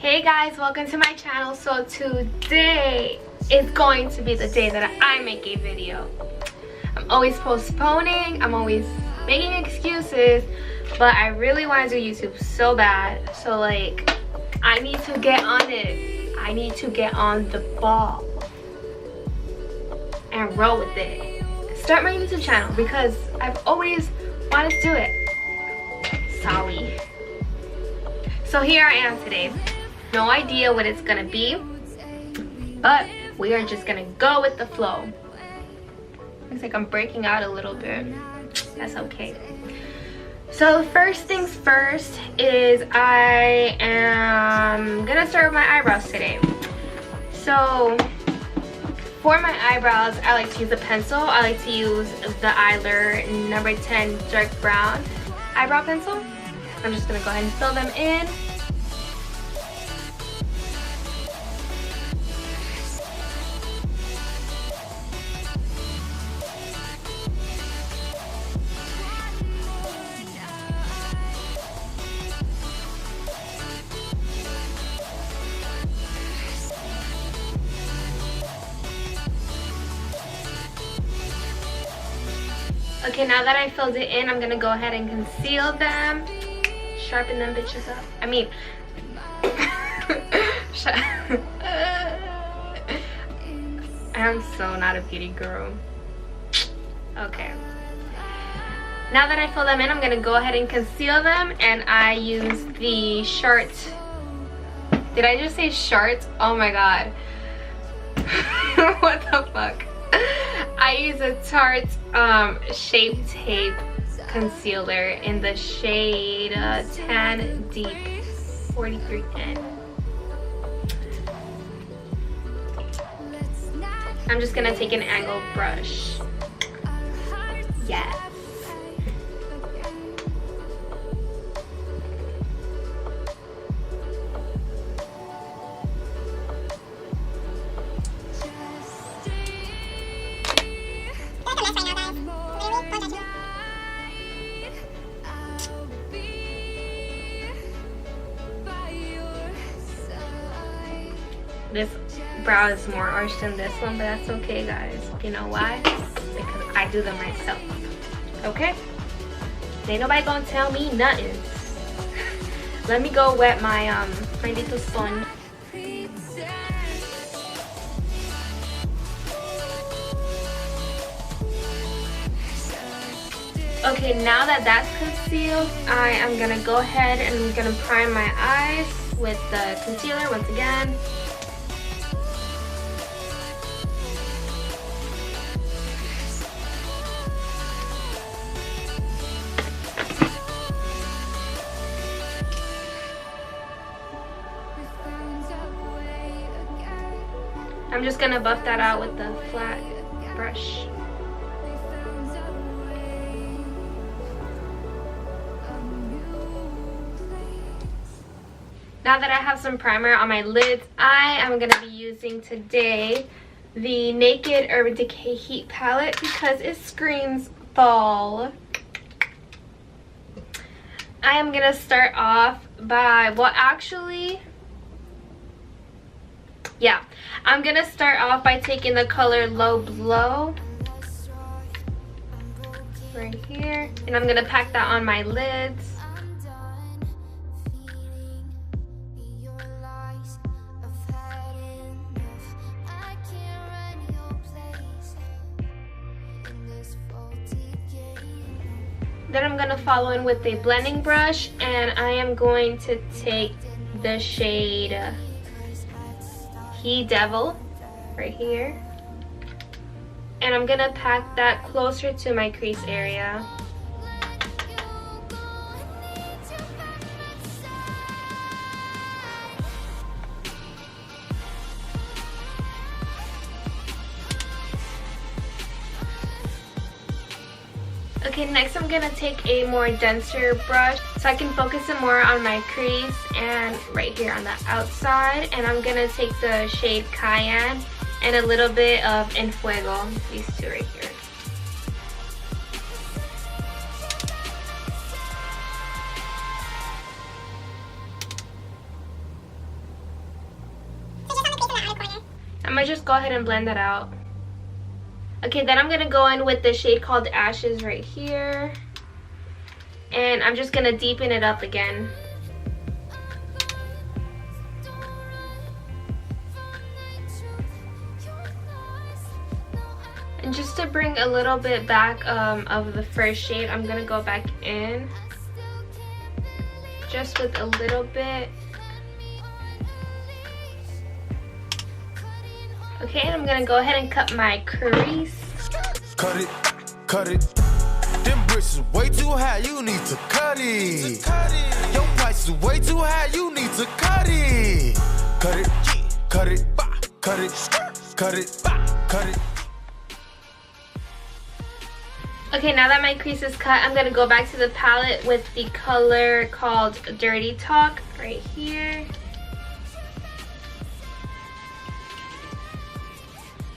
Hey guys, welcome to my channel. So today is going to be the day that I make a video. I'm always postponing, I'm always making excuses, but I really want to do YouTube so bad. So like, I need to get on it. I need to get on the ball and roll with it. Start my YouTube channel because I've always wanted to do it. Sorry. So here I am today. No idea what it's gonna be, but we are just gonna go with the flow. Looks like I'm breaking out a little bit. That's okay. So first things first is I am gonna start with my eyebrows today. So for my eyebrows, I like to use a pencil. I like to use the Eyelure number 10 dark brown eyebrow pencil. I'm just gonna go ahead and fill them in. Okay, now that I filled it in, I'm gonna go ahead and conceal them. Sharpen them bitches up. I mean, I'm so not a beauty guru. Okay. Now that I fill them in, I'm gonna go ahead and conceal them, and I use the Sharte. Did I just say Sharte? Oh my god. What the fuck? I use a Tarte Shape Tape concealer in the shade Tan Deep 43N. I'm just gonna take an angled brush. Yes. This brow is more arched than this one, but that's okay, guys. You know why? Because I do them myself. Okay? Ain't nobody gonna tell me nothing. Let me go wet my my little sponge. Okay, now that that's concealed, I am gonna go ahead and I'm gonna prime my eyes with the concealer once again. I'm just gonna buff that out with the flat brush. Now that I have some primer on my lids, I am gonna be using today the Naked Urban Decay Heat Palette because it screams fall. I am gonna start off by, well actually, yeah, I'm gonna start off by taking the color Low Blow right here, and I'm gonna pack that on my lids. Then I'm gonna follow in with a blending brush, and I am going to take the shade He Devil right here, and I'm gonna pack that closer to my crease area. Okay, next I'm gonna take a more denser brush so I can focus it more on my crease and right here on the outside, and I'm gonna take the shade Cayenne and a little bit of En Fuego, these two right here. I'm gonna just go ahead and blend that out. Okay, then I'm gonna go in with the shade called Ashes right here. And I'm just gonna deepen it up again. And just to bring a little bit back of the first shade, I'm gonna go back in just with a little bit. Okay, and I'm gonna go ahead and cut my crease. Cut it, cut it. Them bricks is way too high, you need to cut it. Your price is way too high, you need to cut it. Cut it, cut it, cut it, cut it, cut it. Okay, now that my crease is cut, I'm gonna go back to the palette with the color called Dirty Talk right here.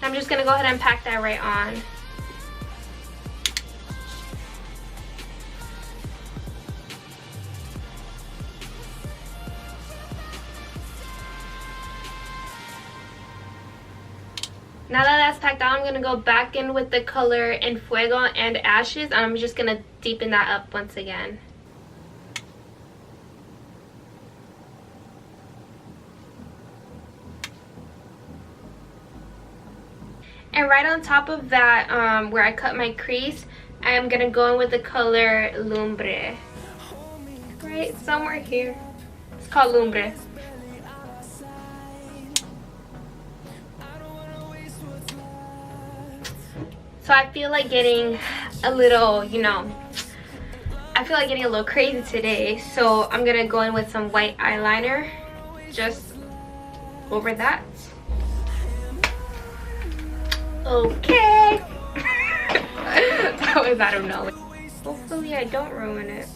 I'm just gonna go ahead and pack that right on. Now that that's packed on, I'm gonna go back in with the color En Fuego and Ashes, and I'm just gonna deepen that up once again. And right on top of that, where I cut my crease, I am gonna go in with the color Lumbre. Right somewhere here. It's called Lumbre. So I feel like getting a little, I feel like getting a little crazy today. So I'm gonna go in with some white eyeliner just over that. Okay. That was out of nowhere. Hopefully I don't ruin it.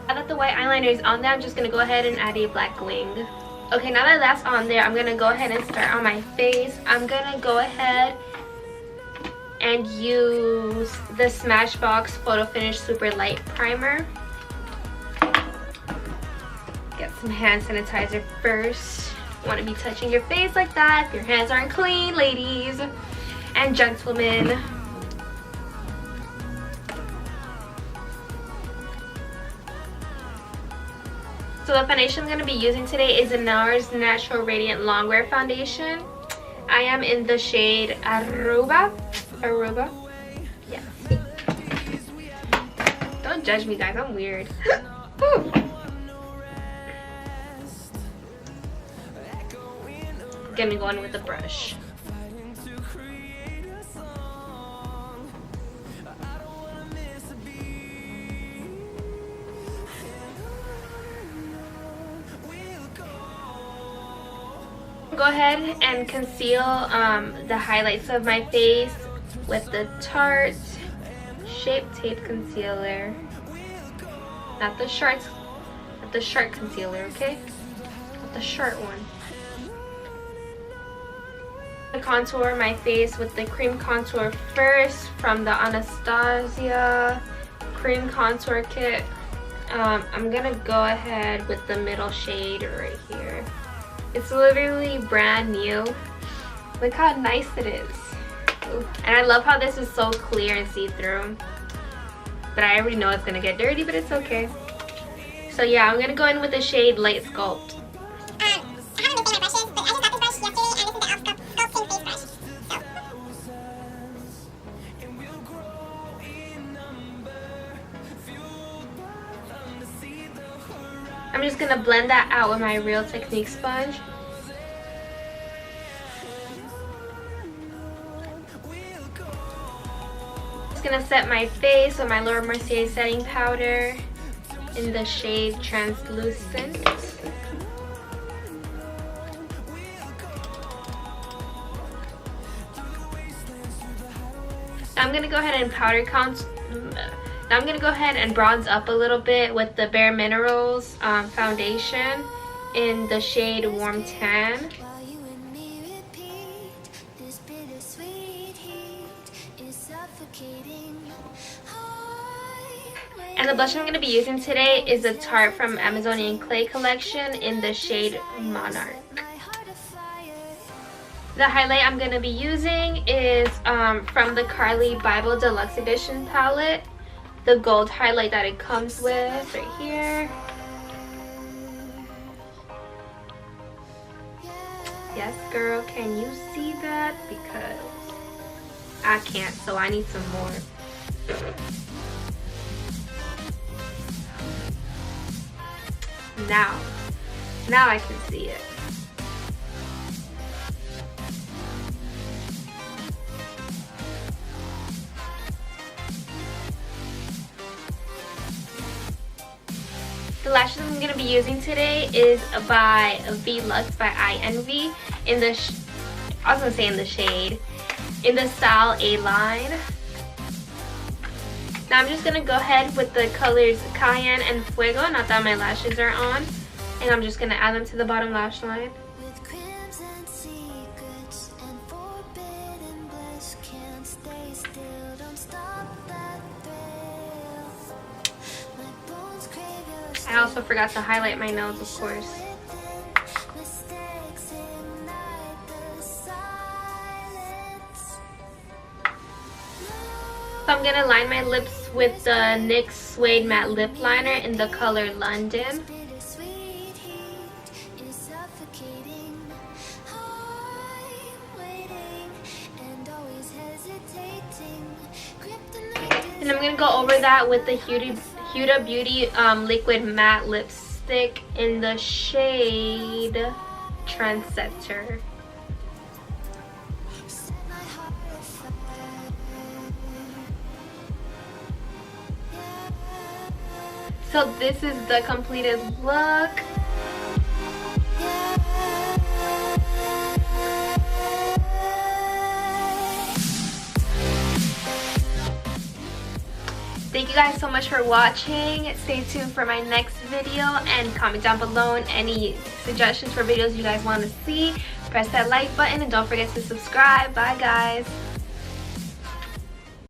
Now that the white eyeliner is on there, I'm just gonna go ahead and add a black wing. Okay, now that that's on there, I'm gonna go ahead and start on my face. I'm gonna go ahead and use the Smashbox Photo Finish Super Light Primer. Get some hand sanitizer first. Want to be touching your face like that if your hands aren't clean, ladies and gentlemen. So the foundation I'm going to be using today is a NARS Natural Radiant Longwear Foundation. I am in the shade Aruba. Yeah. Don't judge me, guys. I'm weird. Gonna go in with a brush. Go ahead and conceal the highlights of my face with the Tarte Shape Tape Concealer. Not the Shark concealer, okay? Not the short one. I contour my face with the cream contour first from the Anastasia cream contour kit. I'm gonna go ahead with the middle shade right here. It's literally brand new. Look how nice it is. Ooh. And I love how this is so clear and see-through. But I already know it's gonna get dirty, but it's okay. So yeah, I'm gonna go in with the shade Light Sculpt. I'm just gonna blend that out with my Real Technique sponge. Just gonna set my face with my Laura Mercier setting powder in the shade Translucent. I'm gonna go ahead and Now I'm gonna go ahead and bronze up a little bit with the Bare Minerals foundation in the shade Warm Tan. And the blush I'm going to be using today is the Tarte from Amazonian Clay collection in the shade Monarch. The highlight I'm going to be using is from the Carly Bible Deluxe Edition palette. The gold highlight that it comes with right here. Yes, girl, can you see that? Because I can't, so I need some more. Now I can see it. The lashes I'm going to be using today is by Velux by iEnvy in the in the shade, in the style A-Line. Now I'm just going to go ahead with the colors Cayenne and Fuego, not that my lashes are on, and I'm just going to add them to the bottom lash line. I also forgot to highlight my nose, of course. So I'm gonna line my lips with the NYX Suede Matte Lip Liner in the color London. And I'm gonna go over that with the Huda Beauty Liquid Matte Lipstick in the shade Trendsetter. So this is the completed look. Thank you guys so much for watching. Stay tuned for my next video and comment down below any suggestions for videos you guys want to see. Press that like button and don't forget to subscribe. Bye guys.